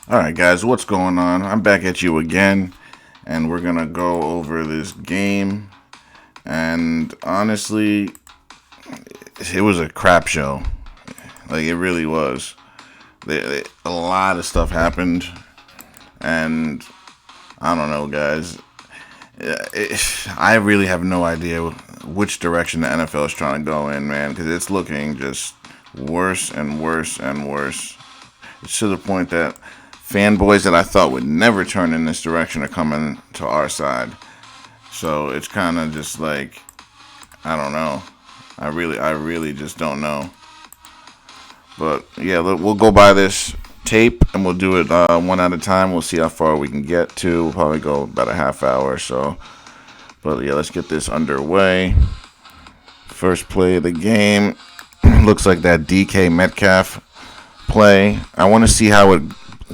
Alright, guys, what's going on? I'm back at you again, and we're gonna go over this game. And honestly, it was a crap show. Like, it really was. A lot of stuff happened, and I don't know, guys. I really have no idea which direction the NFL is trying to go in, man, because it's looking just worse and worse and worse. It's to the point that fanboys that I thought would never turn in this direction are coming to our side. So it's kind of just like, I don't know. I really just don't know. But yeah, we'll go by this tape and we'll do it one at a time. We'll see how far we can get to. We'll probably go about a half hour or so. But yeah, let's get this underway. First play of the game. Looks like that DK Metcalf play. I want to see how it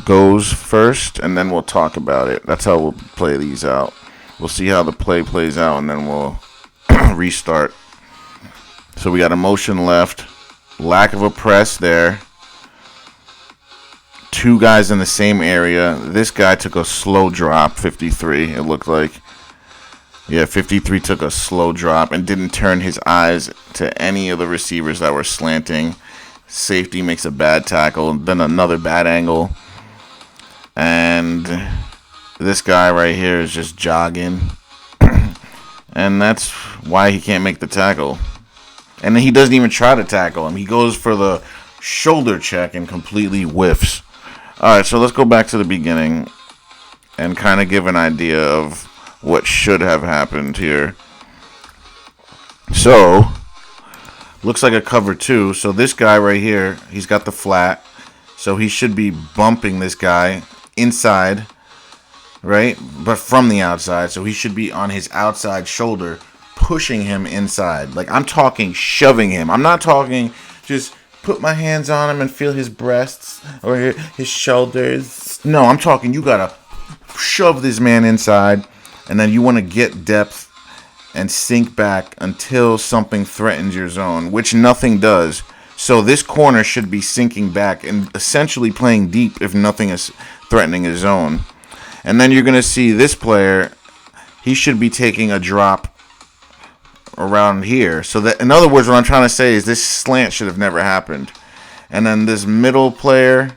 goes first, and then we'll talk about it. That's how we'll play these out. We'll see how the play plays out, and then we'll restart. So we got a motion left. Lack of a press there. Two guys in the same area. This guy took a slow drop, 53, it looked like. Yeah, 53 took a slow drop and didn't turn his eyes to any of the receivers that were slanting. Safety makes a bad tackle, then another bad angle. And this guy right here is just jogging. And that's why he can't make the tackle. And he doesn't even try to tackle him. He goes for the shoulder check and completely whiffs. Alright, so let's go back to the beginning and kind of give an idea of what should have happened here. So, looks like a cover two. So this guy right here, he's got the flat. So he should be bumping this guy inside, right? But from the outside. So he should be on his outside shoulder, pushing him inside. Like, I'm talking shoving him. I'm not talking just put my hands on him and feel his breasts or his shoulders. No, I'm talking you gotta shove this man inside, and then you want to get depth and sink back until something threatens your zone, which nothing does. So this corner should be sinking back and essentially playing deep if nothing is threatening his zone. And then you're going to see this player, he should be taking a drop around here. So that, in other words, what I'm trying to say is this slant should have never happened. And then this middle player,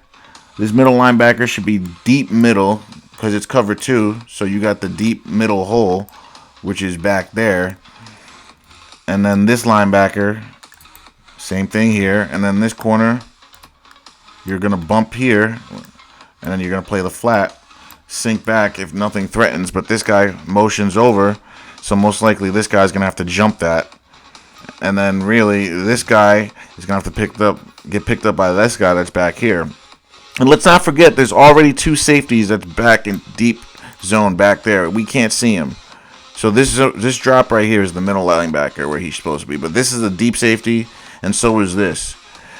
this middle linebacker should be deep middle because it's cover two. So you got the deep middle hole, which is back there. And then this linebacker, same thing here. And then this corner, you're going to bump here. And then you're going to play the flat, sink back if nothing threatens. But this guy motions over. So most likely this guy's going to have to jump that. And then really this guy is going to have to get picked up by this guy that's back here. And let's not forget there's already two safeties that's back in deep zone back there. We can't see him. So this drop right here is the middle linebacker where he's supposed to be. But this is a deep safety, and so is this.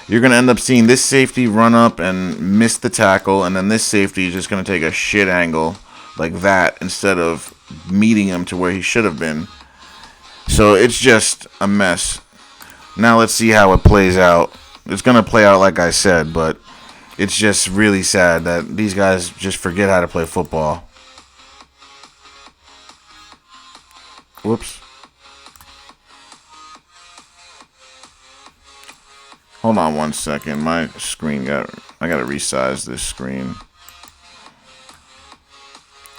You're going to end up seeing this safety run up and miss the tackle, and then this safety is just going to take a shit angle like that instead of meeting him to where he should have been. So it's just a mess. Now let's see how it plays out. It's going to play out like I said, but it's just really sad that these guys just forget how to play football. Whoops. Hold on one second. My screen I gotta resize this screen.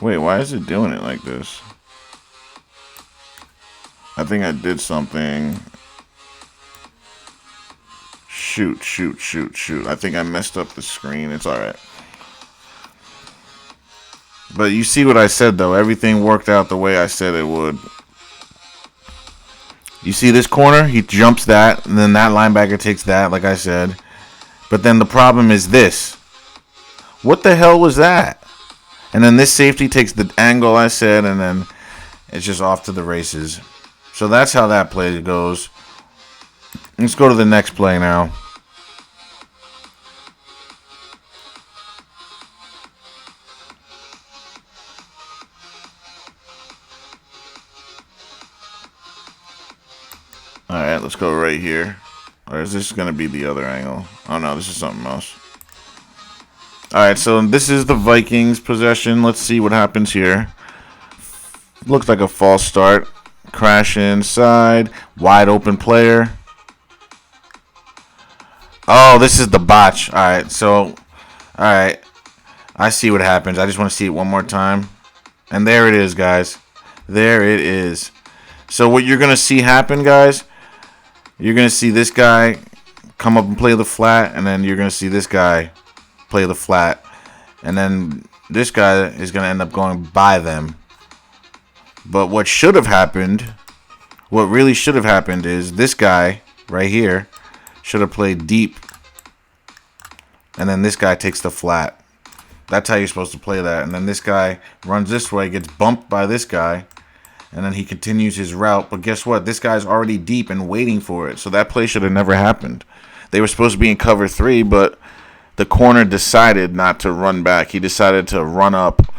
Wait, why is it doing it like this? I think I did something. Shoot. I think I messed up the screen. It's alright. But you see what I said, though. Everything worked out the way I said it would. You see this corner? He jumps that, and then that linebacker takes that, like I said. But then the problem is this. What the hell was that? And then this safety takes the angle I said, and then it's just off to the races. So that's how that play goes. Let's go to the next play now. Alright, let's go right here. Or is this going to be the other angle? Oh no, this is something else. All right, so this is the Vikings possession. Let's see what happens here. Looks like a false start. Crash inside. Wide open player. Oh, this is the botch. All right, so, all right. I see what happens. I just want to see it one more time. And there it is, guys. There it is. So what you're going to see happen, guys, you're going to see this guy come up and play the flat, and then you're going to see this guy play the flat. And then this guy is going to end up going by them. But what should have happened, what really should have happened is this guy right here should have played deep. And then this guy takes the flat. That's how you're supposed to play that. And then this guy runs this way, gets bumped by this guy, and then he continues his route. But guess what? This guy's already deep and waiting for it. So that play should have never happened. They were supposed to be in cover 3, but the corner decided not to run back. He decided to run up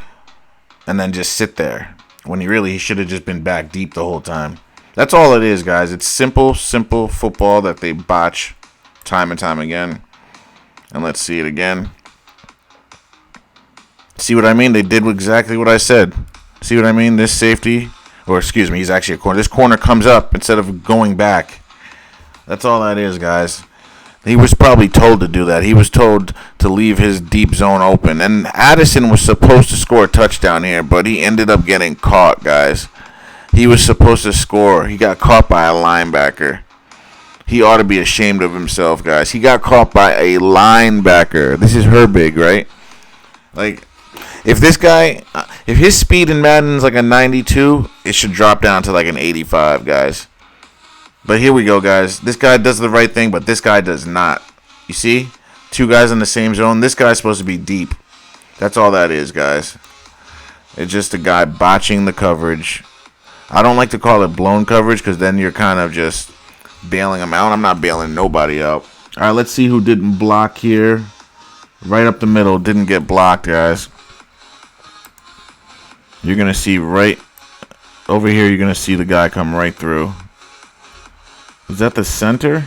and then just sit there, when he should have just been back deep the whole time. That's all it is, guys. It's simple football that they botch time and time again. And let's see it again. See what I mean? They did exactly what I said. See what I mean? This safety, or excuse me, he's actually a corner. This corner comes up instead of going back. That's all that is, guys. He was probably told to do that. He was told to leave his deep zone open. And Addison was supposed to score a touchdown here, but he ended up getting caught, guys. He was supposed to score. He got caught by a linebacker. He ought to be ashamed of himself, guys. He got caught by a linebacker. This is Herbig, right? Like, if this guy, if his speed in Madden's like a 92, it should drop down to like an 85, guys. But here we go, guys. This guy does the right thing, but this guy does not. You see? 2 guys in the same zone. This guy's supposed to be deep. That's all that is, guys. It's just a guy botching the coverage. I don't like to call it blown coverage because then you're kind of just bailing him out. I'm not bailing nobody out. All right, let's see who didn't block here. Right up the middle. Didn't get blocked, guys. You're going to see right over here, you're going to see the guy come right through. Is that the center?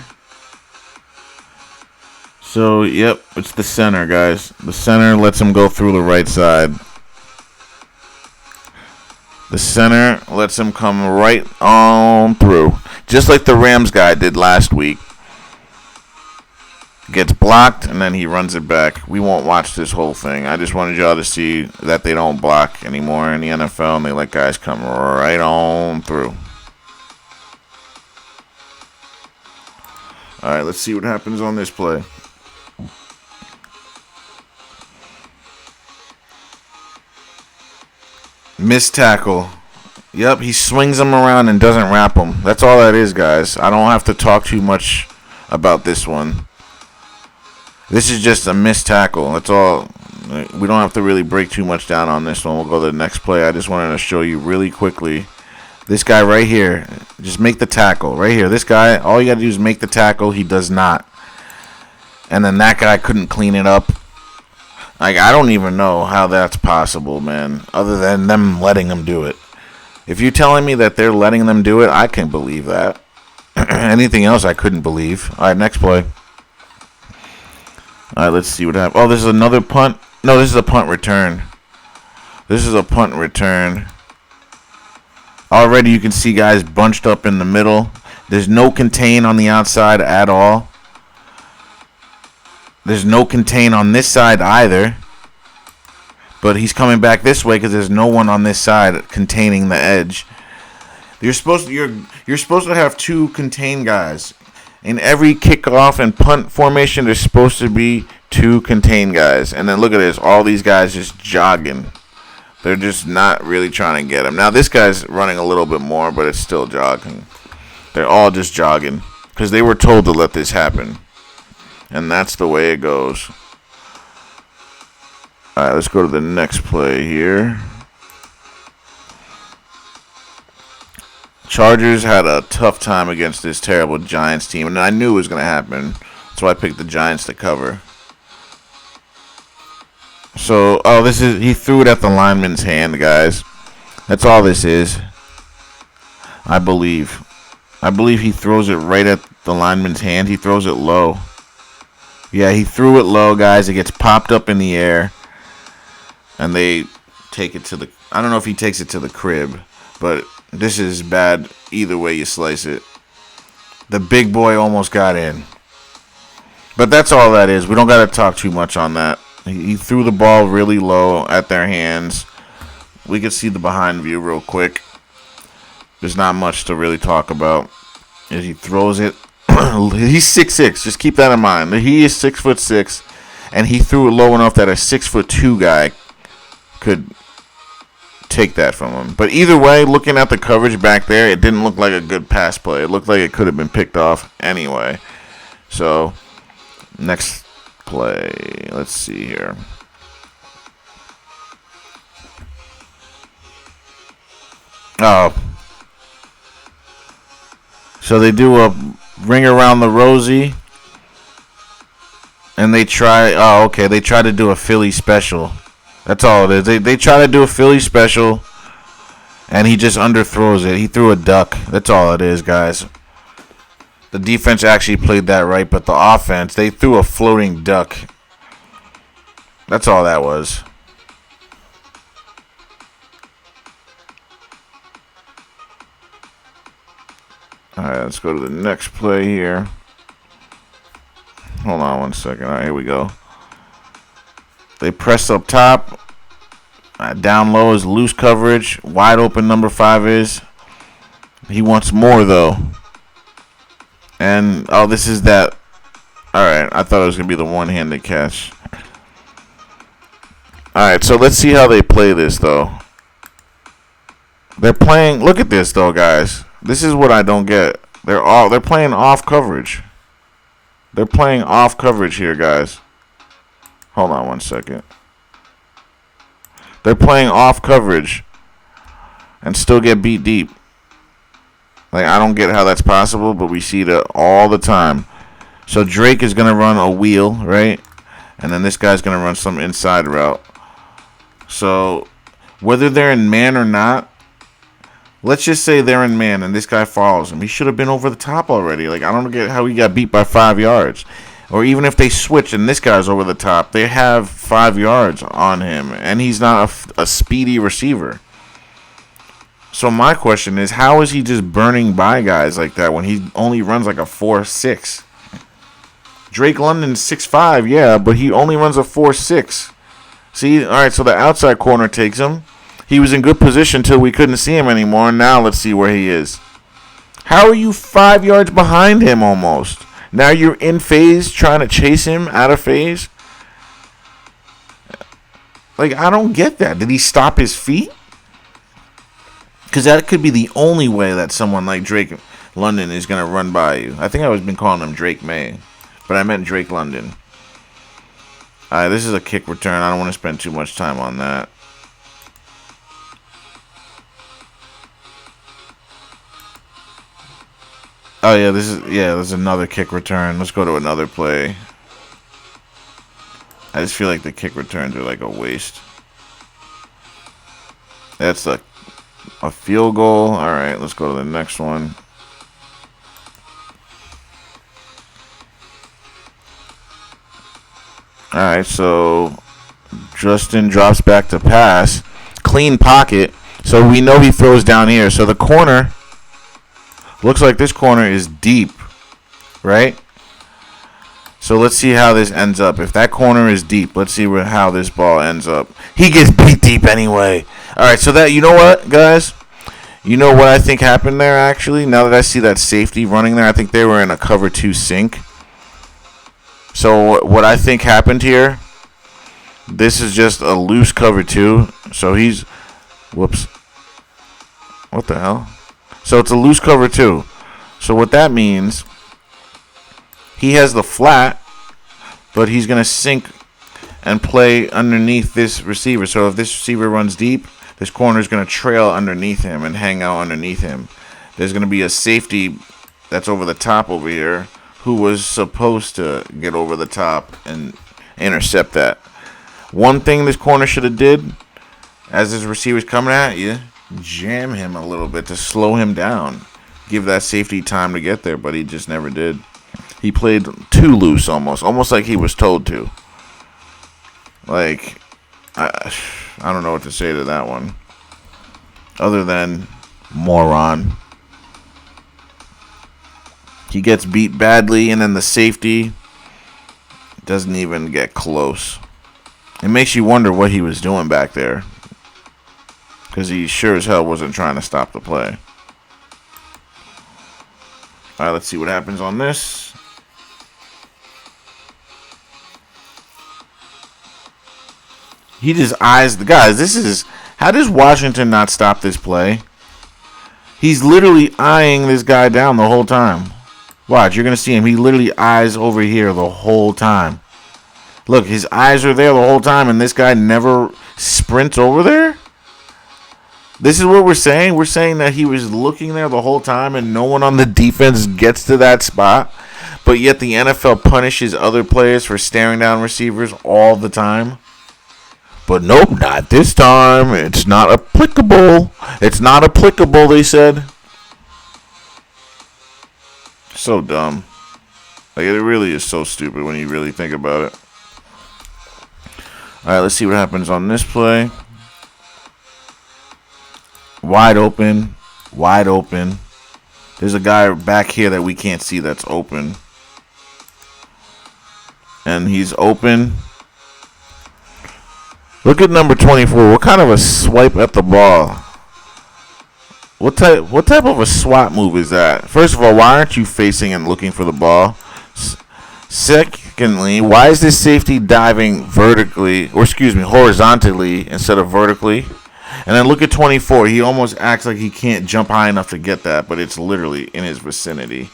So, yep, it's the center, guys. The center lets him go through the right side. The center lets him come right on through. Just like the Rams guy did last week. Gets blocked, and then he runs it back. We won't watch this whole thing. I just wanted y'all to see that they don't block anymore in the NFL, and they let guys come right on through. All right, let's see what happens on this play. Missed tackle. Yep, he swings him around and doesn't wrap him. That's all that is, guys. I don't have to talk too much about this one. This is just a missed tackle. That's all. We don't have to really break too much down on this one. We'll go to the next play. I just wanted to show you really quickly. This guy right here, just make the tackle. Right here, this guy, all you got to do is make the tackle. He does not. And then that guy couldn't clean it up. Like, I don't even know how that's possible, man, other than them letting him do it. If you're telling me that they're letting them do it, I can believe that. Anything else I couldn't believe. All right, next play. All right, let's see what happens. Oh, this is another punt. No, this is a punt return. This is a punt return. Already you can see guys bunched up in the middle. There's no contain on the outside at all. There's no contain on this side either. But he's coming back this way because there's no one on this side containing the edge. You're supposed to have 2 contain guys. In every kickoff and punt formation, there's supposed to be 2 contain guys. And then look at this. All these guys just jogging. They're just not really trying to get him. Now, this guy's running a little bit more, but it's still jogging. They're all just jogging because they were told to let this happen. And that's the way it goes. All right, let's go to the next play here. Chargers had a tough time against this terrible Giants team, and I knew it was going to happen. That's why I picked the Giants to cover. So, he threw it at the lineman's hand, guys. That's all this is. I believe he throws it right at the lineman's hand. He throws it low. Yeah, he threw it low, guys. It gets popped up in the air. And they take it to the... I don't know if he takes it to the crib. But this is bad either way you slice it. The big boy almost got in. But that's all that is. We don't got to talk too much on that. He threw the ball really low at their hands. We can see the behind view real quick. There's not much to really talk about. As he throws it. He's 6'6". Just keep that in mind. He is 6'6", and he threw it low enough that a 6'2" guy could take that from him. But either way, looking at the coverage back there, it didn't look like a good pass play. It looked like it could have been picked off anyway. So, next play. Let's see here. Oh. So they do a ring around the rosy. And they try... Oh, okay. They try to do a Philly special. That's all it is. They try to do a Philly special. And he just underthrows it. He threw a duck. That's all it is, guys. The defense actually played that right. But the offense, they threw a floating duck. That's all that was. Alright, let's go to the next play here. Hold on one second. Alright, here we go. They press up top. Down low is loose coverage. Wide open number 5 is. He wants more, though. And, oh, this is that. Alright, I thought it was going to be the one-handed catch. Alright, so let's see how they play this, though. They're playing. Look at this, though, guys. This is what I don't get. They're playing off coverage. They're playing off coverage here, guys. Hold on one second. They're playing off coverage and still get beat deep. Like, I don't get how that's possible, but we see that all the time. So Drake is going to run a wheel, right? And then this guy's going to run some inside route. So whether they're in man or not, let's just say they're in man and this guy follows him. He should have been over the top already. Like, I don't get how he got beat by 5 yards. Or even if they switch and this guy's over the top, they have 5 yards on him. And he's not a speedy receiver. So my question is, how is he just burning by guys like that when he only runs like a 4.6? Drake London's 6'5", yeah, but he only runs a 4.6. See, all right, so the outside corner takes him. He was in good position till we couldn't see him anymore. Now let's see where he is. How are you 5 yards behind him almost? Now you're in phase trying to chase him out of phase? Like, I don't get that. Did he stop his feet? Because that could be the only way that someone like Drake London is going to run by you. I think I've been calling him Drake May. But I meant Drake London. Alright, this is a kick return. I don't want to spend too much time on that. Oh yeah, there's another kick return. Let's go to another play. I just feel like the kick returns are like a waste. That's a field goal. Alright, let's go to the next one. Alright, so Justin drops back to pass. Clean pocket. So we know he throws down here. So the corner looks like this corner is deep, right? So let's see how this ends up. If that corner is deep, let's see how this ball ends up. He gets beat deep anyway. All right, so that, you know what, guys? You know what I think happened there, actually? Now that I see that safety running there, I think they were in a cover 2 sink. So what I think happened here, this is just a loose cover 2. So he's, whoops. What the hell? So it's a loose cover 2. So what that means, he has the flat, but he's going to sink and play underneath this receiver. So if this receiver runs deep, this corner is going to trail underneath him and hang out underneath him. There's going to be a safety that's over the top over here who was supposed to get over the top and intercept that. One thing this corner should have did, as his receiver's coming at you, jam him a little bit to slow him down. Give that safety time to get there, but he just never did. He played too loose almost like he was told to. Like, I don't know what to say to that one. Other than moron. He gets beat badly, and then the safety doesn't even get close. It makes you wonder what he was doing back there. Because he sure as hell wasn't trying to stop the play. Alright, let's see what happens on this. He just eyes the guys. How does Washington not stop this play? He's literally eyeing this guy down the whole time. Watch, you're going to see him. He literally eyes over here the whole time. Look, his eyes are there the whole time, and this guy never sprints over there? This is what we're saying. We're saying that he was looking there the whole time, and no one on the defense gets to that spot. But yet the NFL punishes other players for staring down receivers all the time. But nope, not this time. It's not applicable. It's not applicable, they said. So dumb. Like, it really is so stupid when you really think about it. Alright, let's see what happens on this play. Wide open. Wide open. There's a guy back here that we can't see that's open. And he's open. Look at number 24. What kind of a swipe at the ball? What type of a swat move is that? First of all, why aren't you facing and looking for the ball? Secondly, why is this safety diving horizontally instead of vertically? And then look at 24. He almost acts like he can't jump high enough to get that, but it's literally in his vicinity.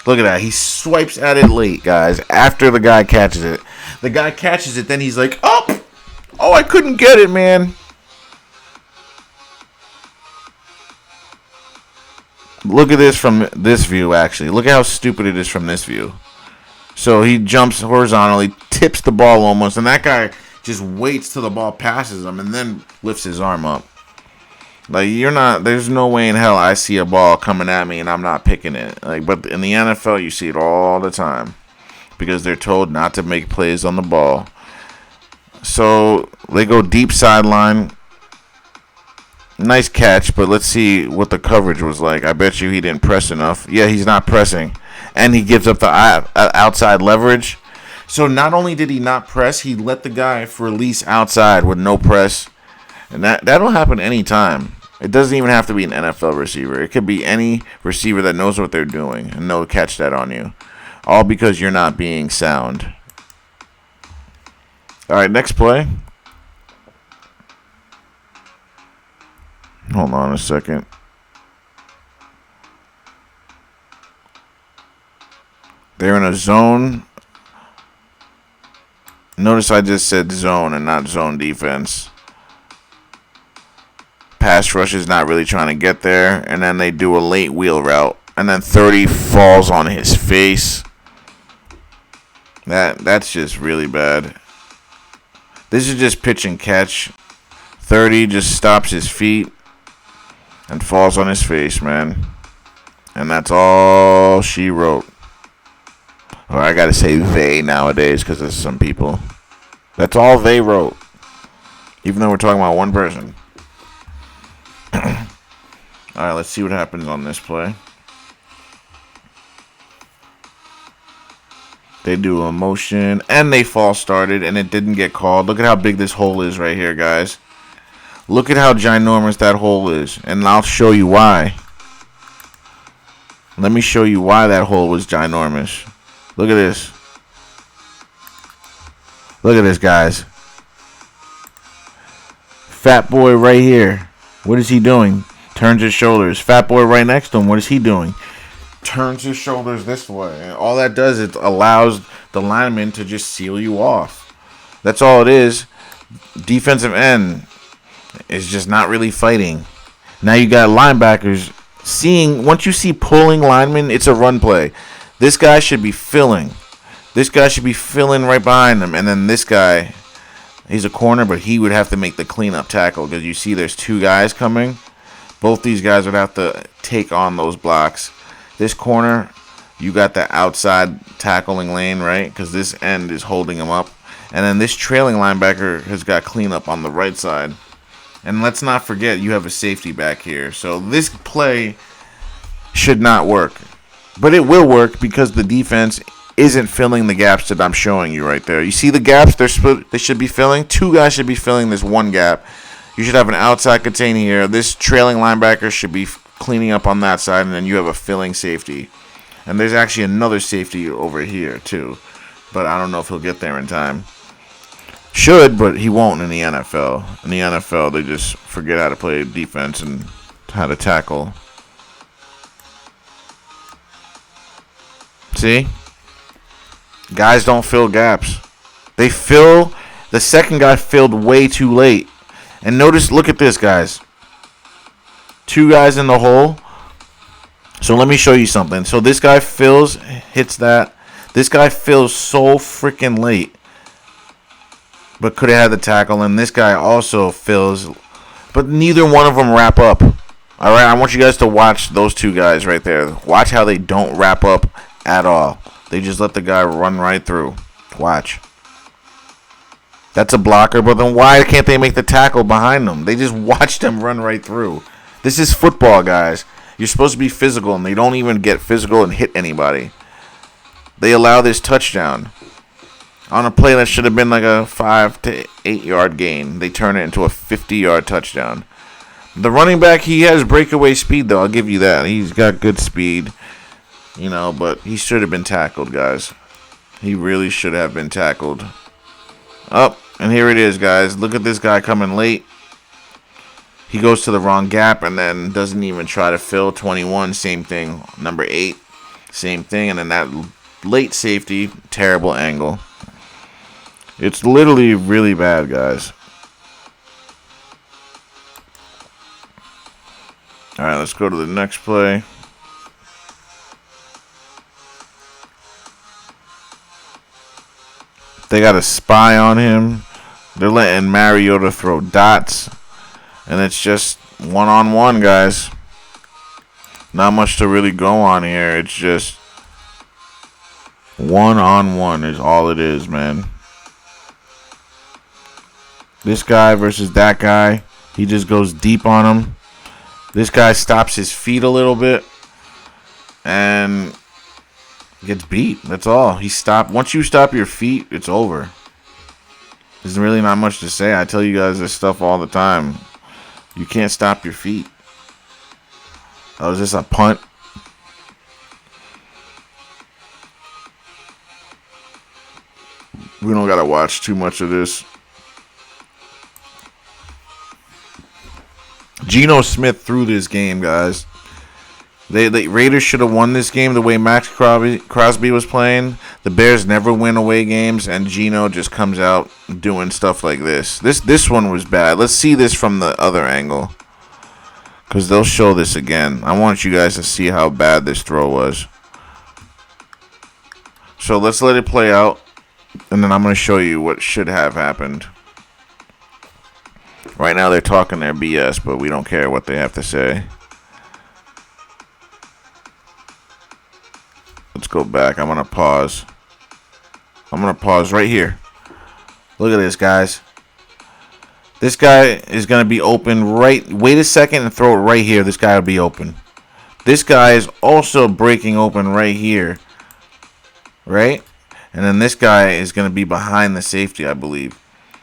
Look at that. He swipes at it late, guys, after the guy catches it. The guy catches it, then he's like, oh, I couldn't get it, man. Look at this from this view, actually. Look at how stupid it is from this view. So he jumps horizontally, tips the ball almost, and that guy just waits till the ball passes him and then lifts his arm up. Like, there's no way in hell I see a ball coming at me and I'm not picking it. Like, but in the NFL, you see it all the time because they're told not to make plays on the ball. So they go deep sideline. Nice catch, but let's see what the coverage was like. I bet you he didn't press enough. Yeah, he's not pressing. And he gives up the outside leverage. So not only did he not press, he let the guy release outside with no press. And that'll happen anytime. It doesn't even have to be an NFL receiver. It could be any receiver that knows what they're doing and they'll catch that on you. All because you're not being sound. All right, next play. Hold on a second. They're in a zone. Notice I just said zone and not zone defense. Pass rush is not really trying to get there. And then they do a late wheel route. And then 30 falls on his face. That's just really bad. This is just pitch and catch. 30 just stops his feet. And falls on his face, man. And that's all she wrote. Or I gotta say they nowadays because there's some people. That's all they wrote. Even though we're talking about one person. Alright, let's see what happens on this play. They do a motion and they false started and it didn't get called. Look at how big this hole is right here, guys. Look at how ginormous that hole is. And I'll show you why. Let me show you why that hole was ginormous. Look at this. Look at this, guys. Fat boy right here. What is he doing? Turns his shoulders. Fat boy right next to him. What is he doing? Turns his shoulders this way. And all that does is allows the lineman to just seal you off. That's all it is. Defensive end is just not really fighting. Now you got linebackers once you see pulling linemen, it's a run play. This guy should be filling. This guy should be filling right behind him. And then this guy, he's a corner, but he would have to make the cleanup tackle because you see there's two guys coming. Both these guys would have to take on those blocks. This corner You got the outside tackling lane, right? Because this end is holding him up. And then this trailing linebacker has got cleanup on the right side. And let's not forget, you have a safety back here. So this play should not work. But it will work because the defense isn't filling the gaps that I'm showing you right there. You see the gaps they should be filling? Two guys should be filling this one gap. You should have an outside contain here. This trailing linebacker should be cleaning up on that side, and then you have a filling safety. And there's actually another safety over here, too. But I don't know if he'll get there in time. Should, but he won't in the NFL. In the NFL, they just forget how to play defense and how to tackle. See? Guys don't fill gaps. They fill. The second guy filled way too late. And notice, look at this, guys. Two guys in the hole. So let me show you something. So this guy fills, hits that. This guy fills so freaking late. But could have had the tackle. And this guy also fills. But neither one of them wrap up. Alright, I want you guys to watch those two guys right there. Watch how they don't wrap up at all. They just let the guy run right through. Watch. That's a blocker, but then why can't they make the tackle behind them? They just watched them run right through. This is football, guys. You're supposed to be physical, and they don't even get physical and hit anybody. They allow this touchdown. On a play that should have been like a 5 to 8 yard gain, they turn it into a 50-yard touchdown. The running back, he has breakaway speed, though. I'll give you that. He's got good speed. You know, but he should have been tackled, guys. He really should have been tackled. Oh, and here it is, guys. Look at this guy coming late. He goes to the wrong gap and then doesn't even try to fill. 21, same thing. Number 8, same thing. And then that late safety, terrible angle. It's literally really bad, guys. All right, let's go to the next play. They got a spy on him. They're letting Mariota throw dots. And it's just one-on-one, guys. Not much to really go on here. It's just one-on-one is all it is, man. This guy versus that guy. He just goes deep on him. This guy stops his feet a little bit. And gets beat. That's all. Once you stop your feet, it's over. There's really not much to say. I tell you guys this stuff all the time. You can't stop your feet. Oh, is this a punt? We don't gotta watch too much of this. Geno Smith threw this game, guys. The Raiders should have won this game the way Max Crosby was playing. The Bears never win away games, and Geno just comes out doing stuff like this. This one was bad. Let's see this from the other angle, because they'll show this again. I want you guys to see how bad this throw was. So let's let it play out, and then I'm going to show you what should have happened. Right now they're talking their BS, but we don't care what they have to say. Let's go back. I'm going to pause. I'm going to pause right here. Look at this, guys. This guy is going to be open right. Wait a second and throw it right here. This guy will be open. This guy is also breaking open right here. Right? And then this guy is going to be behind the safety, I believe.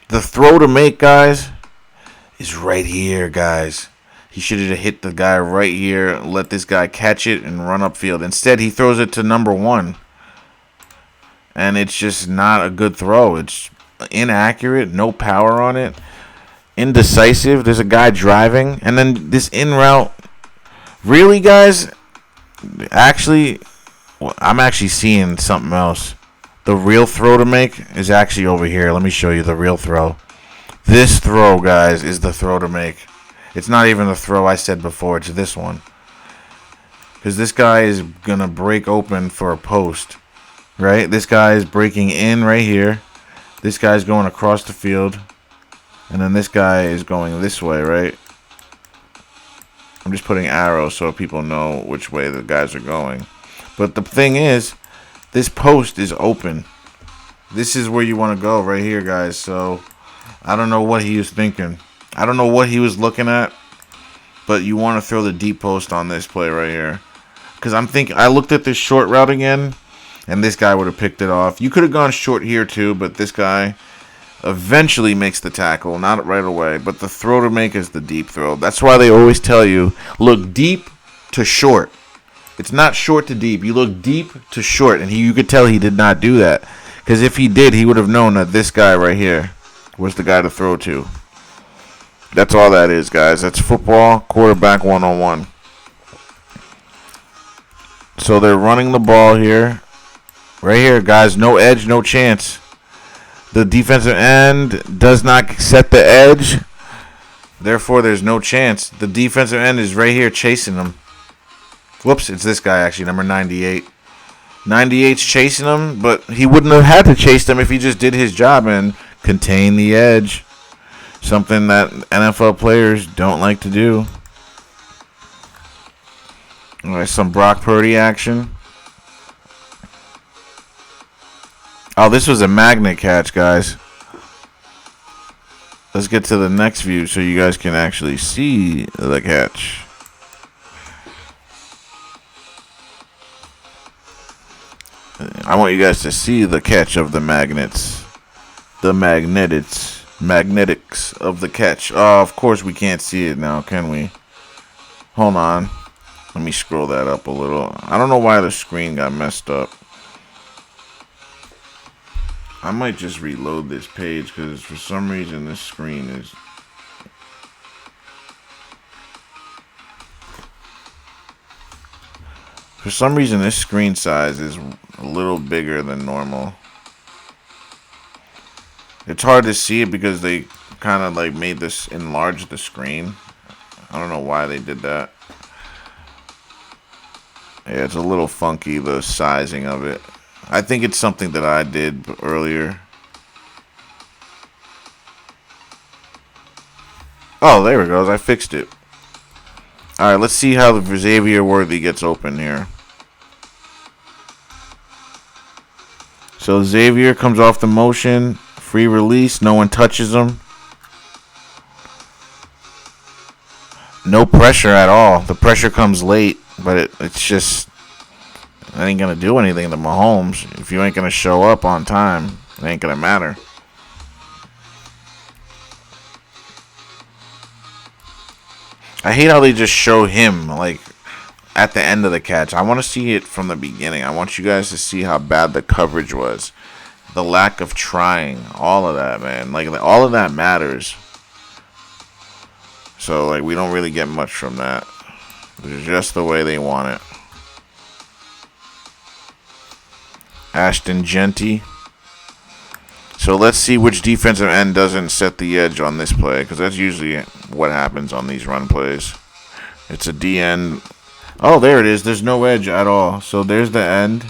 The throw to make, guys, is right here, guys. He should have hit the guy right here, let this guy catch it, and run upfield. Instead, he throws it to number 1. And it's just not a good throw. It's inaccurate, no power on it, indecisive. There's a guy driving, and then this in route. Really, guys? Actually, I'm actually seeing something else. The real throw to make is actually over here. Let me show you the real throw. This throw, guys, is the throw to make. It's not even the throw I said before. It's this one. Because this guy is going to break open for a post. Right? This guy is breaking in right here. This guy's going across the field. And then this guy is going this way, right? I'm just putting arrows so people know which way the guys are going. But the thing is, this post is open. This is where you want to go right here, guys. So I don't know what he was thinking. I don't know what he was looking at. But you want to throw the deep post on this play right here. Because I looked at this short route again, and this guy would have picked it off. You could have gone short here too, but this guy eventually makes the tackle. Not right away, but the throw to make is the deep throw. That's why they always tell you, look deep to short. It's not short to deep. You look deep to short, and you could tell he did not do that. Because if he did, he would have known that this guy right here was the guy to throw to. That's all that is, guys. That's football, quarterback one-on-one. So they're running the ball here. Right here, guys. No edge, no chance. The defensive end does not set the edge. Therefore, there's no chance. The defensive end is right here chasing him. Whoops, it's this guy, actually, number 98. 98's chasing him, but he wouldn't have had to chase them if he just did his job and contain the edge. Something that NFL players don't like to do. All right, some Brock Purdy action. Oh, this was a magnet catch, guys. Let's get to the next view so you guys can actually see the catch. I want you guys to see the catch of the magnets. The magnetics of the catch. Oh, of course we can't see it now, can we? Hold on. Let me scroll that up a little. I don't know why the screen got messed up. I might just reload this page because for some reason this screen is... For some reason this screen size is a little bigger than normal. It's hard to see it because they kind of like made this enlarge the screen. I don't know why they did that. Yeah, it's a little funky, the sizing of it. I think it's something that I did earlier. Oh, there it goes. I fixed it. Alright, let's see how the Xavier Worthy gets open here. So Xavier comes off the motion. Free release. No one touches him. No pressure at all. The pressure comes late, but it's just... It ain't going to do anything to Mahomes. If you ain't going to show up on time, it ain't going to matter. I hate how they just show him, like, at the end of the catch. I want to see it from the beginning. I want you guys to see how bad the coverage was. The lack of trying. All of that, man. Like, all of that matters. So, like, we don't really get much from that. It's just the way they want it. Ashton Genty. So let's see which defensive end doesn't set the edge on this play, because that's usually what happens on these run plays. It's a D end. Oh, there it is. There's no edge at all. So there's the end.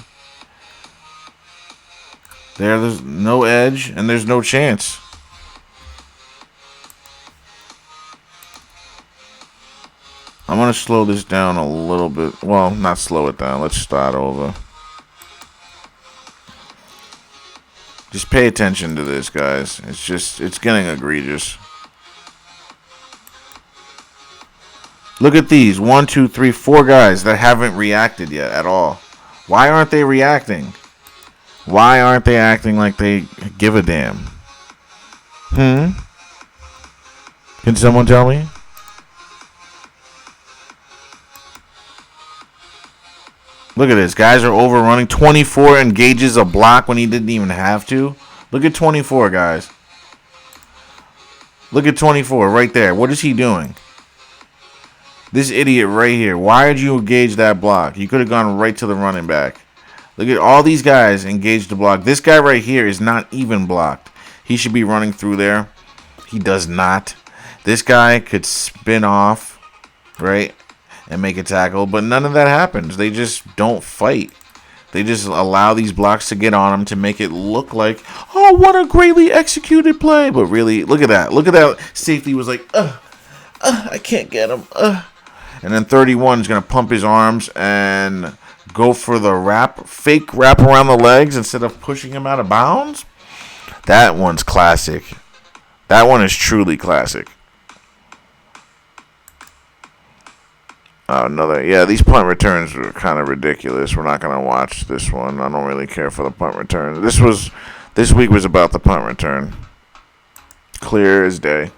There's no edge, and there's no chance. I'm going to slow this down a little bit. Well, not slow it down. Let's start over. Just pay attention to this, guys. It's getting egregious. Look at these. 1, 2, 3, 4 guys that haven't reacted yet at all. Why aren't they reacting? Why aren't they acting like they give a damn? Can someone tell me? Look at this. Guys are overrunning. 24 engages a block when he didn't even have to. Look at 24, guys. Look at 24 right there. What is he doing? This idiot right here. Why did you engage that block? You could have gone right to the running back. Look at all these guys engaged the block. This guy right here is not even blocked. He should be running through there. He does not. This guy could spin off, right, and make a tackle, but none of that happens. They just don't fight. They just allow these blocks to get on them to make it look like, oh, what a greatly executed play. But really, look at that. Look at that. Safety was like, I can't get him. And then 31 is going to pump his arms, and go for the fake wrap around the legs instead of pushing him out of bounds. That one's classic. That one is truly classic. Yeah, these punt returns are kind of ridiculous. We're not going to watch this one. I don't really care for the punt return. This week was about the punt return. Clear as day.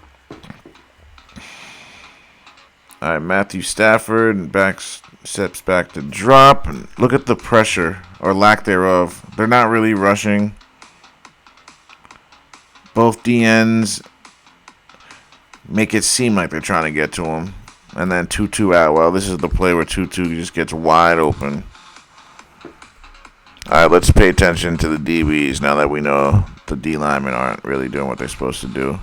All right, Matthew Stafford steps back to drop. And look at the pressure, or lack thereof. They're not really rushing. Both DNs make it seem like they're trying to get to him. And then Tutu out. Well, this is the play where Tutu just gets wide open. All right, let's pay attention to the DBs now that we know the D linemen aren't really doing what they're supposed to do.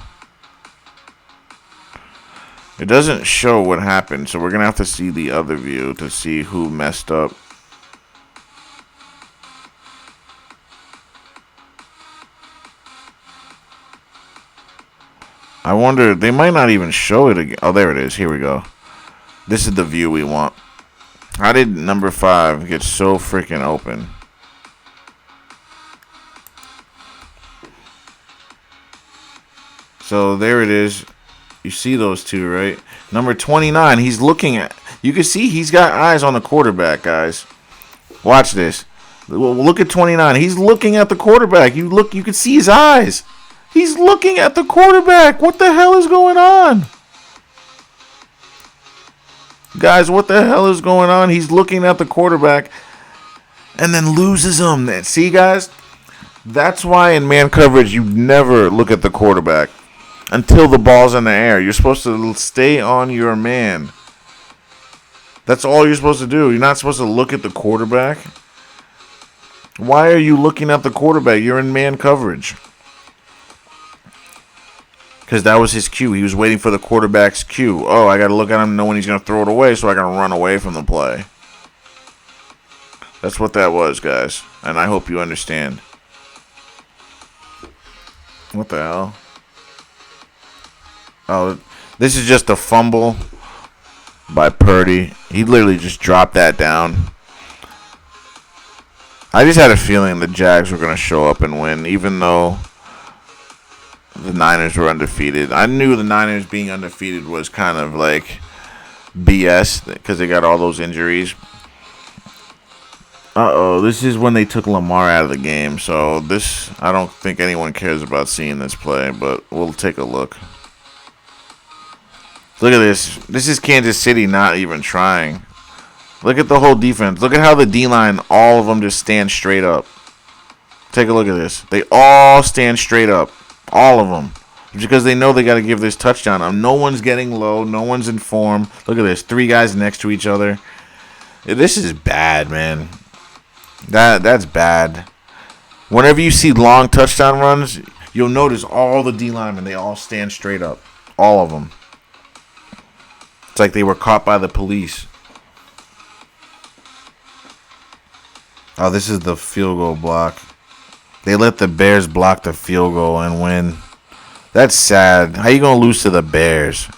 It doesn't show what happened, so we're going to have to see the other view to see who messed up. I wonder, they might not even show it again. Oh, there it is. Here we go. This is the view we want. How did number 5 get so freaking open? So there it is. You see those two, right? Number 29, he's looking at. You can see he's got eyes on the quarterback, guys. Watch this. Look at 29. He's looking at the quarterback. You can see his eyes. He's looking at the quarterback. What the hell is going on? Guys, what the hell is going on? He's looking at the quarterback and then loses him. See, guys? That's why in man coverage you never look at the quarterback until the ball's in the air. You're supposed to stay on your man. That's all you're supposed to do. You're not supposed to look at the quarterback. Why are you looking at the quarterback? You're in man coverage. Because that was his cue. He was waiting for the quarterback's cue. Oh, I got to look at him and know when he's going to throw it away so I can run away from the play. That's what that was, guys. And I hope you understand. What the hell? Oh, this is just a fumble by Purdy. He literally just dropped that down. I just had a feeling the Jags were going to show up and win, even though the Niners were undefeated. I knew the Niners being undefeated was kind of like BS because they got all those injuries. This is when they took Lamar out of the game. So I don't think anyone cares about seeing this play, but we'll take a look. Look at this. This is Kansas City not even trying. Look at the whole defense. Look at how the D-line, all of them just stand straight up. Take a look at this. They all stand straight up. All of them. Because they know they got to give this touchdown. No one's getting low. No one's in form. Look at this. 3 guys next to each other. This is bad, man. That's bad. Whenever you see long touchdown runs, you'll notice all the D linemen, they all stand straight up. All of them. It's like they were caught by the police. Oh, this is the field goal block. They let the Bears block the field goal and win. That's sad. How you going to lose to the Bears?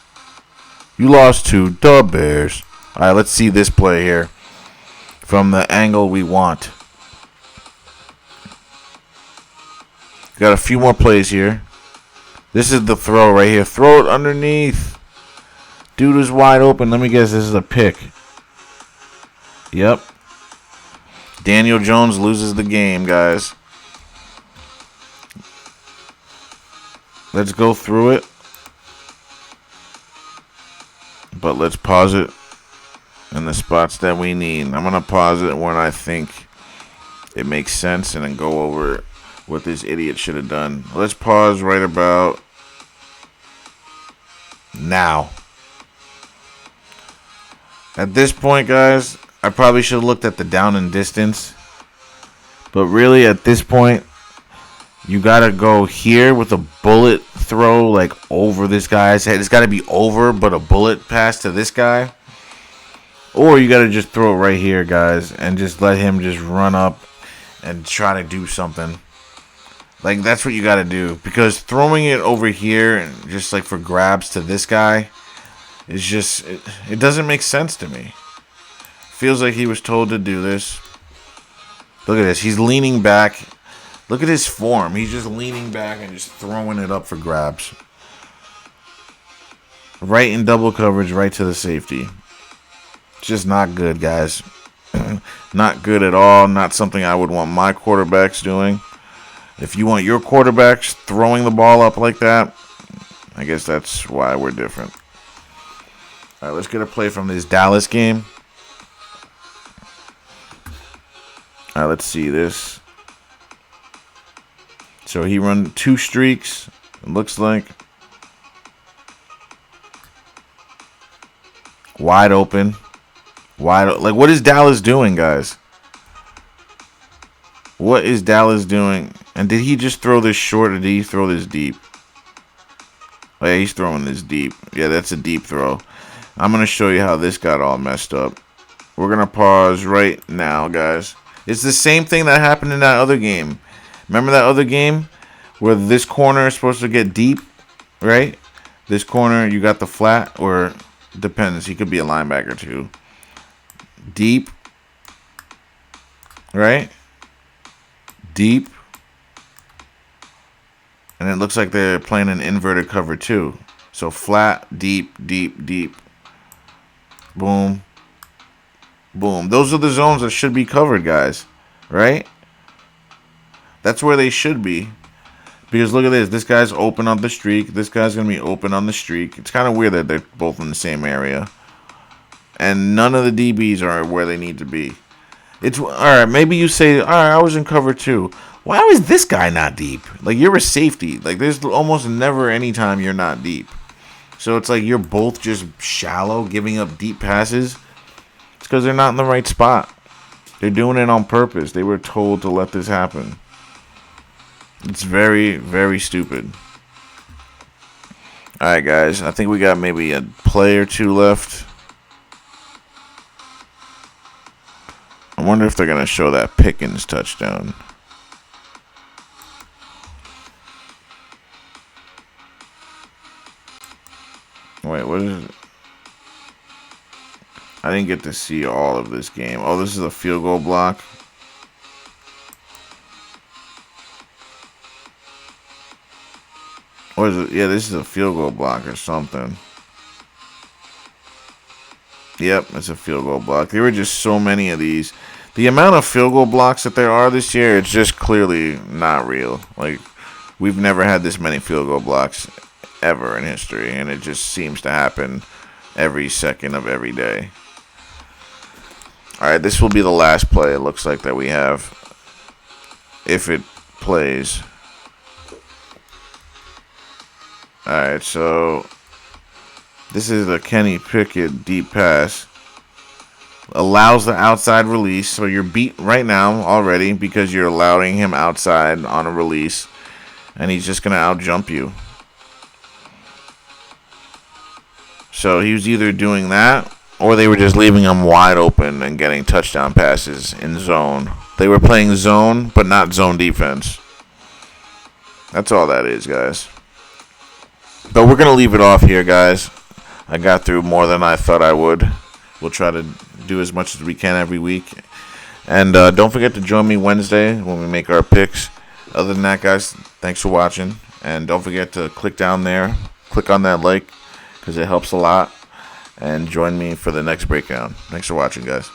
You lost to the Bears. All right, let's see this play here from the angle we want. Got a few more plays here. This is the throw right here. Throw it underneath. Dude is wide open. Let me guess, this is a pick. Yep. Daniel Jones loses the game, guys. Let's go through it. But let's pause it in the spots that we need. I'm going to pause it when I think it makes sense and then go over what this idiot should have done. Let's pause right about now. At this point, guys, I probably should have looked at the down and distance. But really, at this point, you got to go here with a bullet throw, like, over this guy's head. It's got to be over, but a bullet pass to this guy. Or you got to just throw it right here, guys, and just let him just run up and try to do something. Like, that's what you got to do. Because throwing it over here, and just, like, for grabs to this guy, is just, it doesn't make sense to me. Feels like he was told to do this. Look at this. He's leaning back. Look at his form. He's just leaning back and just throwing it up for grabs. Right in double coverage, right to the safety. It's just not good, guys. Not good at all. Not something I would want my quarterbacks doing. If you want your quarterbacks throwing the ball up like that, I guess that's why we're different. All right, let's get a play from this Dallas game. All right, let's see this. So he run 2 streaks, it looks like. Wide open. Like, what is Dallas doing, guys? What is Dallas doing? And did he just throw this short or did he throw this deep? Oh, yeah, he's throwing this deep. Yeah, that's a deep throw. I'm going to show you how this got all messed up. We're going to pause right now, guys. It's the same thing that happened in that other game. Remember that other game where this corner is supposed to get deep, right? This corner, you got the flat, or depends. He could be a linebacker too. Deep, right? Deep. And it looks like they're playing an inverted cover too. So flat, deep, deep, deep. Boom. Boom. Those are the zones that should be covered, guys. Right? That's where they should be. Because look at this. This guy's open on the streak. This guy's going to be open on the streak. It's kind of weird that they're both in the same area. And none of the DBs are where they need to be. It's all right. Maybe you say, all right, I was in cover 2. Why is this guy not deep? Like, you're a safety. Like, there's almost never any time you're not deep. So it's like you're both just shallow, giving up deep passes. It's because they're not in the right spot. They're doing it on purpose. They were told to let this happen. It's very, very stupid. All right, guys. I think we got maybe a play or 2 left. I wonder if they're going to show that Pickens touchdown. Wait, what is it? I didn't get to see all of this game. Oh, this is a field goal block. What is it? Yeah, this is a field goal block or something. Yep, it's a field goal block. There were just so many of these. The amount of field goal blocks that there are this year, it's just clearly not real. Like, we've never had this many field goal blocks ever in history, and it just seems to happen every second of every day. All right, this will be the last play, it looks like, that we have, if it plays. All right, so this is the Kenny Pickett deep pass. Allows the outside release, so you're beat right now already because you're allowing him outside on a release, and he's just going to out-jump you. So he was either doing that, or they were just leaving him wide open and getting touchdown passes in zone. They were playing zone, but not zone defense. That's all that is, guys. But we're going to leave it off here, guys. I got through more than I thought I would. We'll try to do as much as we can every week. And don't forget to join me Wednesday when we make our picks. Other than that, guys, thanks for watching. And don't forget to click down there. Click on that like because it helps a lot. And join me for the next breakdown. Thanks for watching, guys.